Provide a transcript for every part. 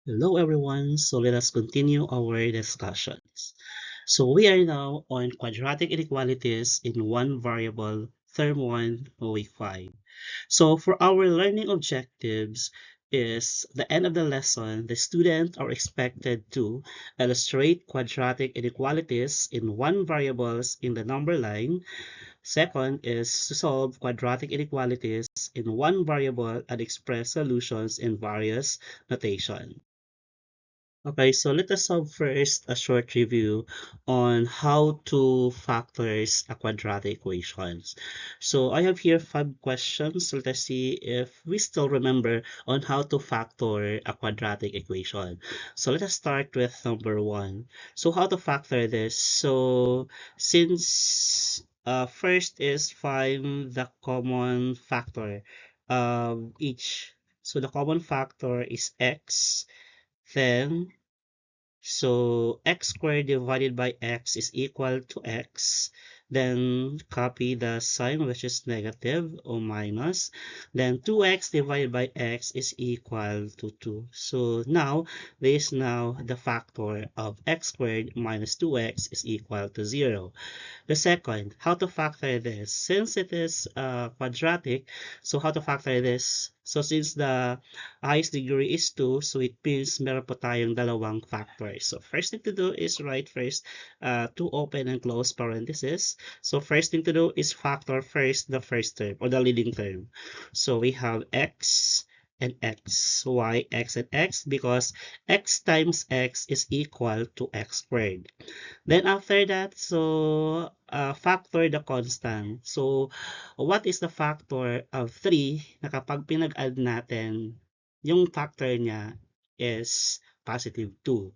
Hello everyone, so let us continue our discussions. So we are now on quadratic inequalities in one variable, term 1, week 5. So for our learning objectives is the end of the lesson, the students are expected to illustrate quadratic inequalities in one variables in the number line. Second is to solve quadratic inequalities in one variable and express solutions in various notation. Okay, so let us have first a short review on how to factors a quadratic equations. So I have here 5 questions. So let us see if we still remember on how to factor a quadratic equation. So let us start with number 1. So how to factor this? So since first is find the common factor of each. So the common factor is x, then so x squared divided by x is equal to x. Then copy the sign, which is negative or minus. Then 2x divided by x is equal to 2. So now this is now the factor of x squared minus 2x is equal to 0. The second, how to factor this? Since it is quadratic, so how to factor this? So since the highest degree is 2, so it means meron po tayong dalawang factors. So first thing to do is write first two open and close parentheses. So first thing to do is factor first the first term or the leading term. So we have x and x. Why x and x? Because x times x is equal to x squared. Then after that, so factor the constant. So what is the factor of 3 na kapag pinag-add natin, yung factor niya is positive 2.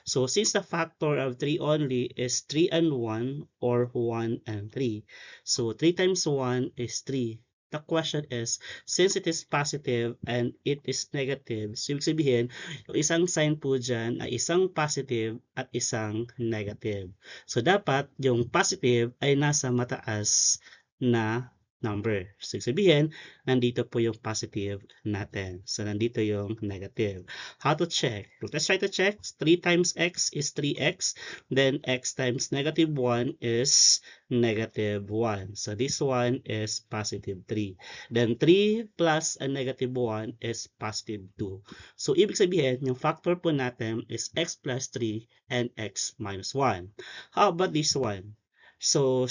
So since the factor of 3 only is 3 and 1 or 1 and 3. So 3 times 1 is 3. The question is, since it is positive and it is negative, so ibig sabihin, yung isang sign po dyan ay isang positive at isang negative. So dapat yung positive ay nasa mataas na number. So ibig sabihin, nandito po yung positive natin. So nandito yung negative. How to check? Let's try to check. 3 times x is 3x. Then x times negative 1 is negative 1. So this one is positive 3. Then 3 plus a negative 1 is positive 2. So ibig sabihin, yung factor po natin is x plus 3 and x minus 1. How about this one? So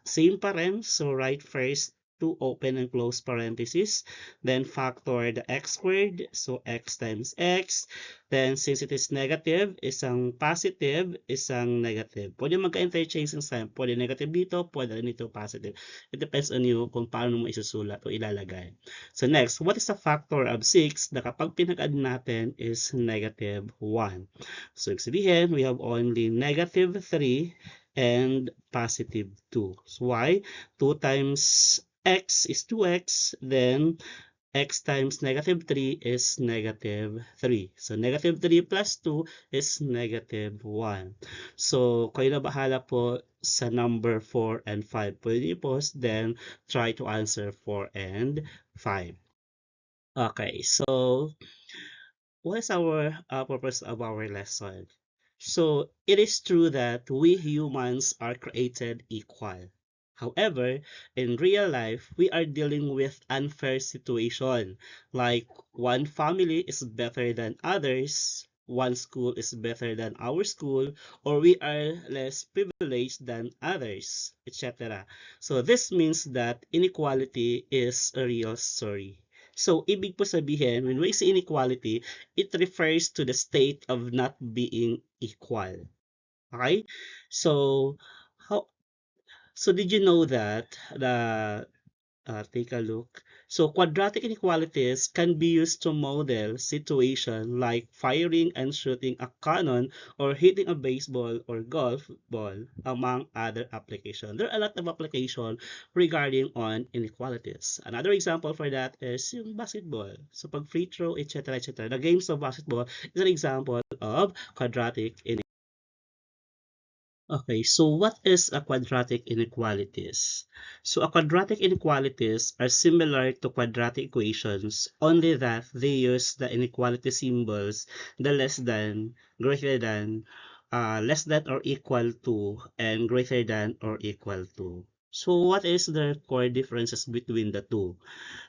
same pa rin. So write first two open and close parentheses, then factor the x squared, so x times x. Then since it is negative, isang positive, isang negative. Pwede magka-interchange ng sign. Pwede negative dito, pwede rin dito positive. It depends on you kung paano mo isusulat o ilalagay. So next, what is the factor of 6 na kapag pinag-add natin is negative 1? So ibig sabihin, we have only negative 3 and positive 2. So why? 2 times x is 2x, then x times negative 3 is negative 3. So negative 3 plus 2 is negative 1. So kayo na bahala po sa number 4 and 5. Pwede i-post, then try to answer 4 and 5. Okay, so what is our purpose of our lesson? So it is true that we humans are created equal. However, in real life, we are dealing with unfair situation, like one family is better than others, one school is better than our school, or we are less privileged than others, etc. So this means that inequality is a real story. So, ibig po sabihin, when we say inequality, it refers to the state of not being equal. Okay? So, how so did you know that the take a look. So quadratic inequalities can be used to model situation like firing and shooting a cannon or hitting a baseball or golf ball, among other applications. There are a lot of applications regarding on inequalities. Another example for that is yung basketball. So pag free throw, etc., etc. The games of basketball is an example of quadratic inequality. Okay, so what is a quadratic inequalities? So a quadratic inequalities are similar to quadratic equations, only that they use the inequality symbols, the less than, greater than, less than or equal to, and greater than or equal to. So what is the core differences between the two?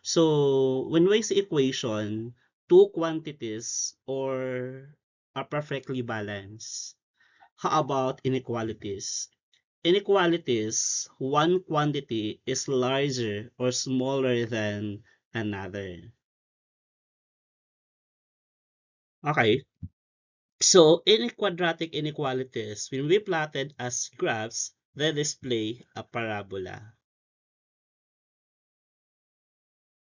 So when we say equation, two quantities or are perfectly balanced. How about inequalities? Inequalities, one quantity is larger or smaller than another. Okay, so in quadratic inequalities, when we plotted as graphs, they display a parabola.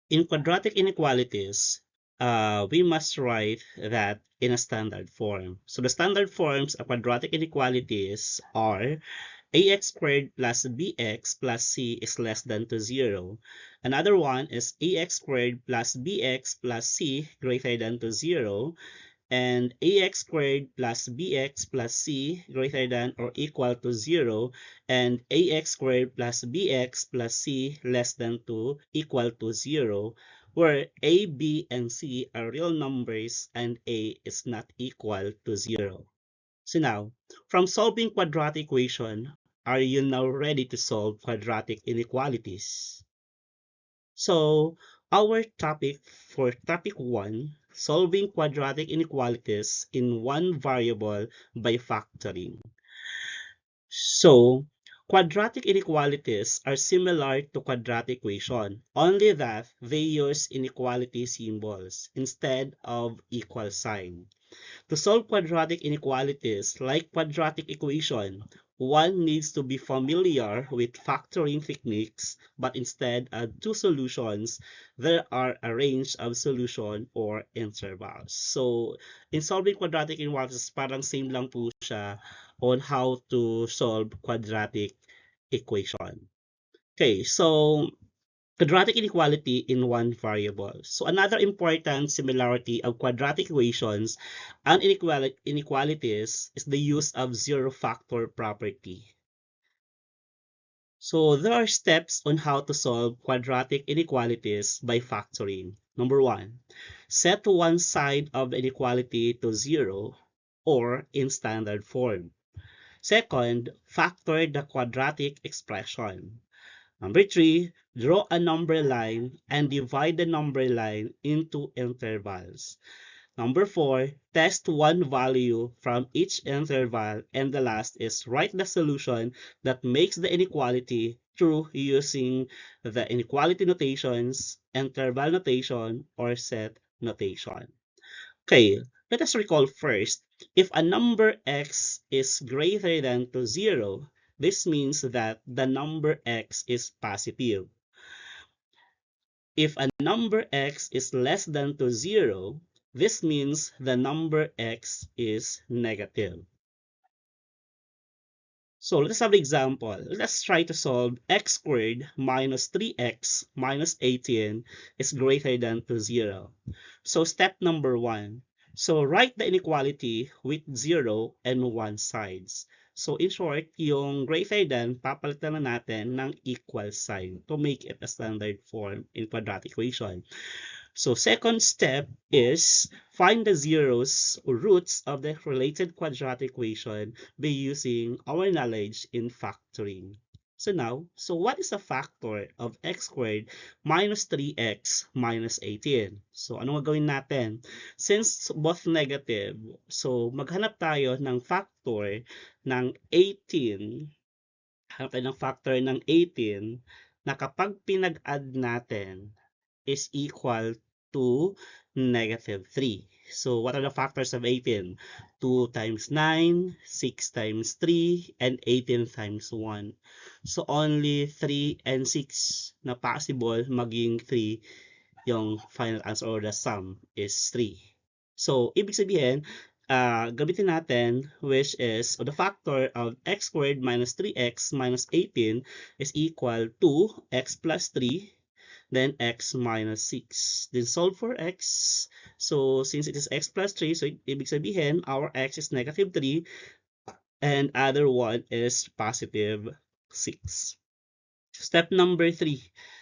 In quadratic inequalities, we must write that in a standard form. So the standard forms of quadratic inequalities are ax squared plus bx plus c is less than to 0. Another one is ax squared plus bx plus c greater than to 0. And ax squared plus bx plus c greater than or equal to 0, and ax squared plus bx plus c less than to equal to 0, where a, b, and c are real numbers and a is not equal to 0. So now, from solving quadratic equation, are you now ready to solve quadratic inequalities? So, our topic for topic 1, solving quadratic inequalities in one variable by factoring. So, quadratic inequalities are similar to quadratic equation, only that they use inequality symbols instead of equal sign. To solve quadratic inequalities like quadratic equation, one needs to be familiar with factoring techniques, but instead of two solutions, there are a range of solution or intervals. So, in solving quadratic inequalities, parang same lang po siya on how to solve quadratic equation. Okay, so quadratic inequality in one variable. So another important similarity of quadratic equations and inequalities is the use of zero-factor property. So there are steps on how to solve quadratic inequalities by factoring. Number 1, set one side of the inequality to 0 or in standard form. Second, factor the quadratic expression. Number 3, draw a number line and divide the number line into intervals. Number 4, test one value from each interval. And the last is write the solution that makes the inequality true using the inequality notations, interval notation, or set notation. Okay, let us recall first. If a number x is greater than to 0, this means that the number x is positive. If a number x is less than to 0, this means the number x is negative. So let's have an example. Let's try to solve x squared minus 3x minus 18 is greater than to 0. So step number 1. So write the inequality with 0 and 1 sides. So in short, yung greater than, papalitan na natin ng equal sign to make it a standard form in quadratic equation. So second step is find the zeros or roots of the related quadratic equation by using our knowledge in factoring. So what is a factor of x squared minus 3x minus 18? So ano gagawin natin? Since both negative, so maghanap tayo ng factor ng 18. Hanap tayo ng factor ng 18 na kapag pinag-add natin is equal to negative 3. So what are the factors of 18? 2 times 9, 6 times 3, and 18 times 1. So only 3 and 6 na possible maging 3 yung final answer or the sum is 3. So ibig sabihin, gamitin natin which is the factor of x squared minus 3x minus 18 is equal to x plus 3 then x minus 6. Then solve for x. So since it is x plus 3, so ibig sabihin our x is negative 3 and other one is positive 6. Step number 3.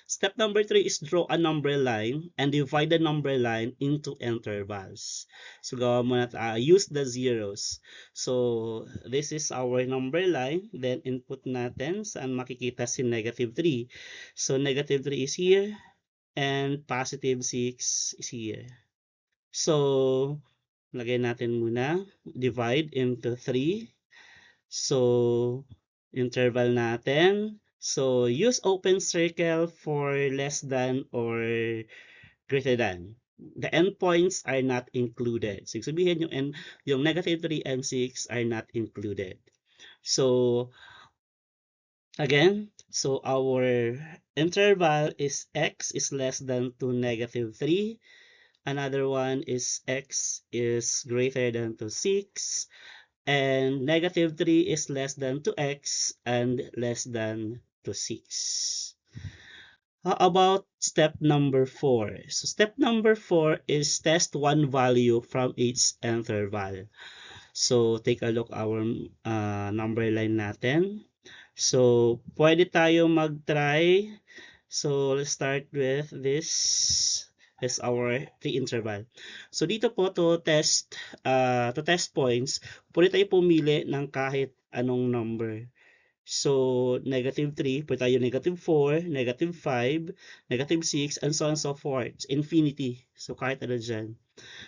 Step number 3 is draw a number line and divide the number line into intervals. So gawa muna use the zeros. So this is our number line. Then input natin saan makikita si negative 3. So negative 3 is here and positive 6 is here. So lagay natin muna divide into 3. So interval natin. So use open circle for less than or greater than. The endpoints are not included. So sabihin yung negative 3 and 6 are not included. So again, so our interval is x is less than to negative 3. Another one is x is greater than to 6. And negative 3 is less than 2x and less than to 6. How about step number 4? So step number 4 is test one value from each interval. So take a look our number line natin. So pwede tayo mag-try. So let's start with this. Is our pre-interval. So dito po to test points, pwede tayo pumili ng kahit anong number. So negative 3, pwede tayo negative 4, negative 5, negative 6, and so on and so forth. Infinity. So kahit ano dyan.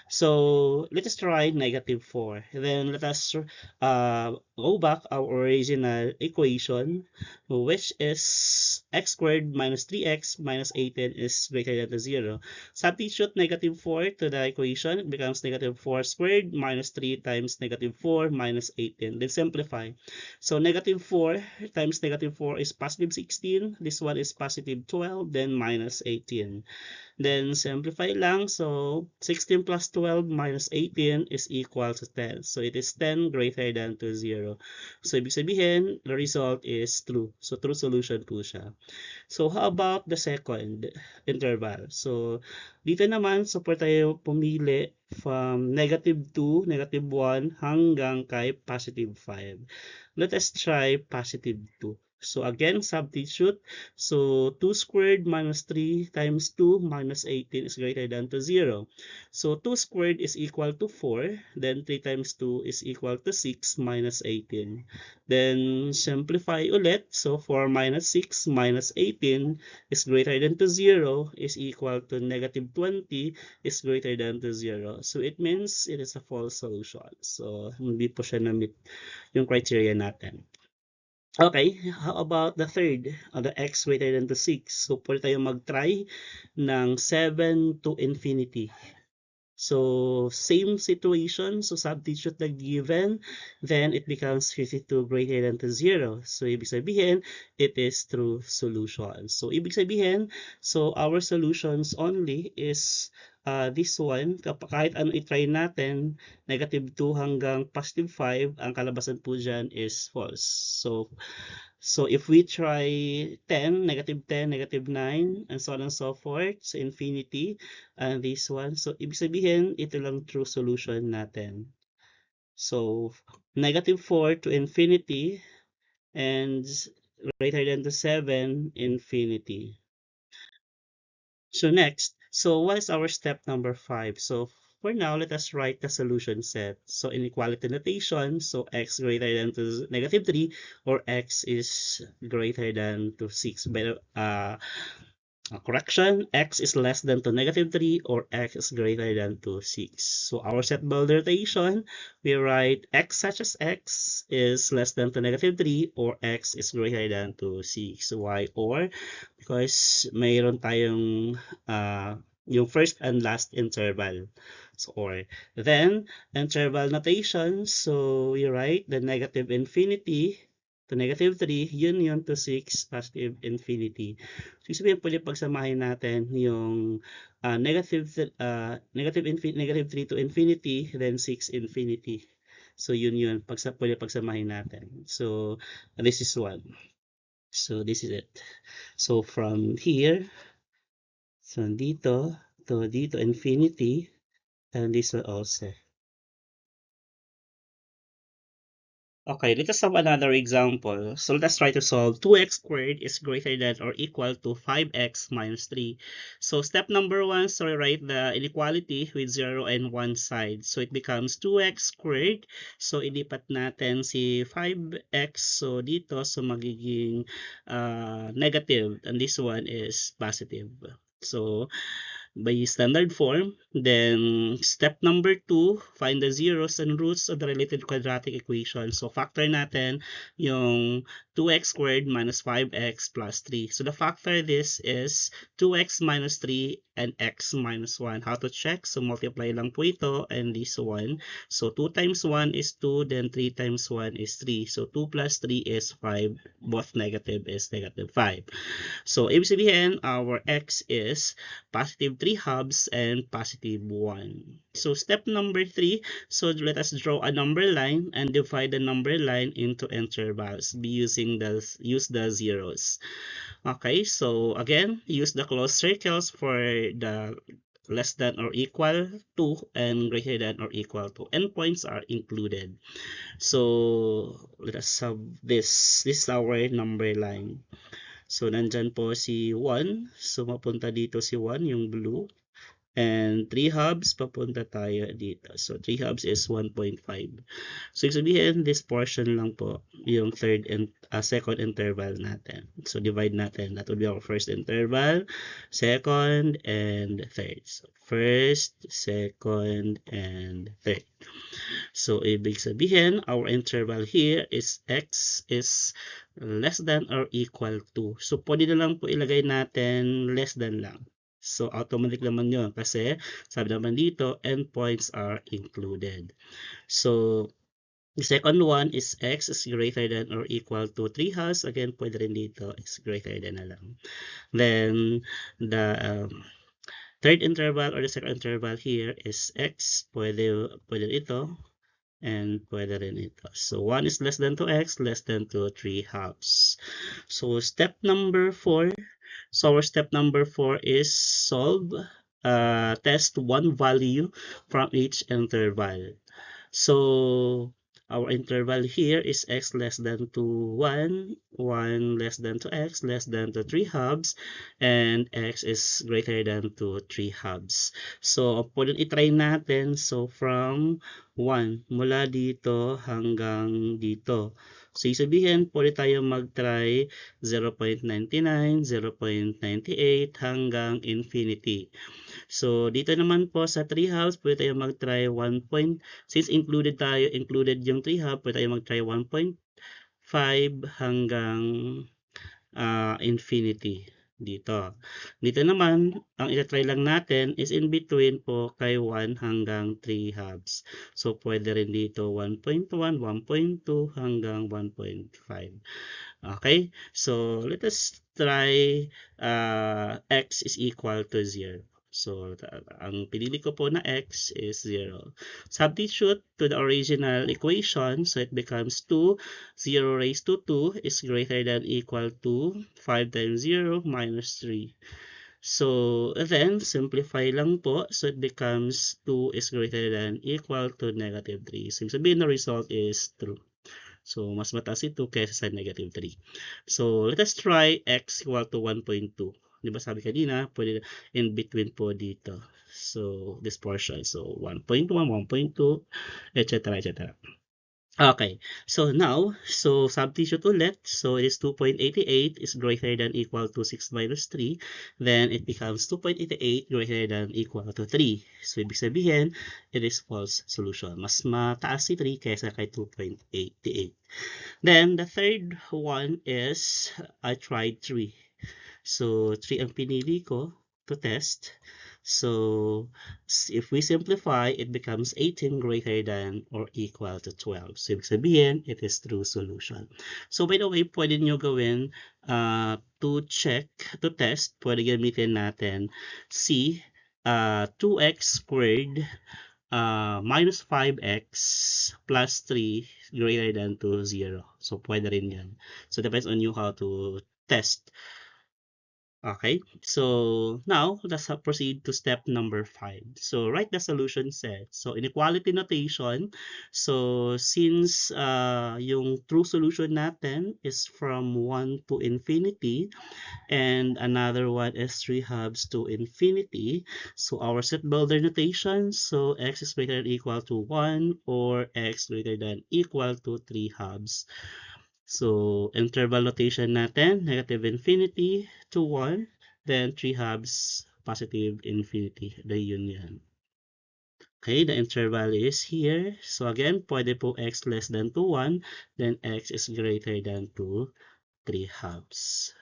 So let us try negative 4. Then let us go back our original equation, which is x squared minus 3x minus 18 is greater than to 0. Substitute negative 4 to the equation. It becomes negative 4 squared minus 3 times negative 4 minus 18. Then simplify. So negative 4 times negative 4 is positive 16. This one is positive 12. Then minus 18. Then simplify lang. So 16 plus 12 minus 18 is equal to 10. So it is 10 greater than to 0. So ibig sabihin, the result is true. So true solution po siya. So how about the second interval? So dito naman, so pwede tayo pumili from negative 2, negative 1 hanggang kay positive 5. Let us try positive 2. So again, substitute. So 2 squared minus 3 times 2 minus 18 is greater than to 0. So 2 squared is equal to 4. Then 3 times 2 is equal to 6 minus 18. Then simplify ulit. So 4 minus 6 minus 18 is greater than to 0 is equal to negative 20 is greater than to 0. So it means it is a false solution. So hindi po siya na-meet yung criteria natin. Okay, how about the third, the x greater than to 6? So, pwede tayo mag-try ng 7 to infinity. So, same situation. So, substitute the given, then it becomes 52 greater than to 0. So, ibig sabihin, it is true solution. So, ibig sabihin, so our solutions only is this one. Kahit ano i-try natin, negative 2 hanggang positive 5, ang kalabasan po dyan is false. So if we try 10, negative 9, and so on and so forth, so infinity, and this one, so ibig sabihin, ito lang true solution natin. So negative 4 to infinity, and greater than to 7, infinity. So next, so what is our step number 5? So for now, let us write the solution set. So inequality notation, so x greater than to negative 3 or x is greater than to 6. Better, correction, x is less than to negative 3 or x is greater than to 6. So our set builder notation, we write x such as x is less than to negative 3 or x is greater than to 6. Why? Or because mayroon tayong yung first and last interval. So, or then interval notation, so we write the negative infinity to negative 3, union to 6, positive infinity. So, sabihin pwede pagsamahin natin yung negative 3 to infinity, then 6 infinity. So, yun. Pwede pagsamahin natin. So, this is one. So, this is it. So, from here, so dito, to dito, infinity, and this one also. Okay, let us have another example. So let us try to solve 2x squared is greater than or equal to 5x minus 3. So step number 1, so rewrite the inequality with 0 and 1 side. So it becomes 2x squared. So ilipat natin si 5x. So dito, so magiging negative. And this one is positive. So by standard form. Then step number 2, find the zeros and roots of the related quadratic equation. So factor natin yung 2x squared minus 5x plus 3. So the factor this is 2x minus 3 and x minus 1. How to check? So multiply lang po ito and this one. So 2 times 1 is 2, then 3 times 1 is 3. So 2 plus 3 is 5. Both negative is negative 5. So ibig sabihin, our x is positive 3 halves and positive 1. So step number 3, so let us draw a number line and divide the number line into intervals use the zeros. Okay, so again, use the closed circles for the less than or equal to and greater than or equal to. Endpoints are included. So let us have this. This is our number line. So, nandyan po si 1. So, mapunta dito si 1, yung blue. And 3 hubs, papunta tayo dito. So, 3 hubs is 1.5. So, ibig sabihin, this portion lang po yung second interval natin. So, divide natin. That will be our first interval, second, and third. So, first, second, and third. So, ibig sabihin, our interval here is x is less than or equal to. So, pwede na lang po ilagay natin less than lang. So, automatic naman yun kasi sabi naman dito, endpoints are included. So, the second one is x is greater than or equal to 3 halves. Again, pwede rin dito, x greater than na lang. Then, the third interval or the second interval here is x. Pwede ito. And pwede rin ito. So 1 is less than 2x, less than 3 halves. So step number 4. So our step number 4 is solve, test one value from each interval. So our interval here is x less than to 1, 1 less than to x, less than to 3 halves, and x is greater than to 3 halves. So, pwede itry natin. So, from 1, mula dito hanggang dito. So, isabihin, pwede tayo mag-try 0.99, 0.98 hanggang infinity. So, dito naman po sa 3 halves, pwede tayo mag-try 1. Since included yung 3 halves, pwede tayo mag-try 1.5 hanggang infinity dito. Dito naman, ang itatry lang natin is in between po kay 1 hanggang 3 halves. So, pwede rin dito 1.1, 1.2 hanggang 1.5. Okay? So, let us try x is equal to 0. So, ang pinili ko po na x is 0. Substitute to the original equation. So, it becomes 2. 0 raised to 2 is greater than equal to 5 times 0 minus 3. So, then, simplify lang po. So, it becomes 2 is greater than equal to negative 3. So, sabihin na result is true. So, mas mataas ito kaysa sa negative 3. So, let us try x equal to 1.2. Di ba sabi kanina, pwede in between po dito. So, this portion. So, 1.1, 1.2, etc., etc. Okay, so now, so substitute ulit. So it is 2.88 is greater than equal to 6 minus 3. Then it becomes 2.88 greater than equal to 3. So ibig sabihin, it is false solution. Mas mataas si 3 kaysa kay 2.88. Then the third one is I tried 3. So 3 ang pinili ko to test. So if we simplify, it becomes 18 greater than or equal to 12. So ibig sabihin, it is true solution. So by the way, pwede nyo gawin to check, to test, pwede gamitin natin si 2x squared minus 5x plus 3 greater than to 0. So pwede rin yan. So depends on you how to test Okay, so now let's proceed to step number 5. So write the solution set. So inequality notation. So since yung true solution natin is from 1 to infinity and another one is 3 halves to infinity, so our set builder notation, so x is greater than equal to 1 or x greater than equal to 3 halves. So, interval notation natin, negative infinity to 1, then 3 halves, positive infinity, the union. Okay, the interval is here. So again, pwede po x less than to 1, then x is greater than to 3 halves.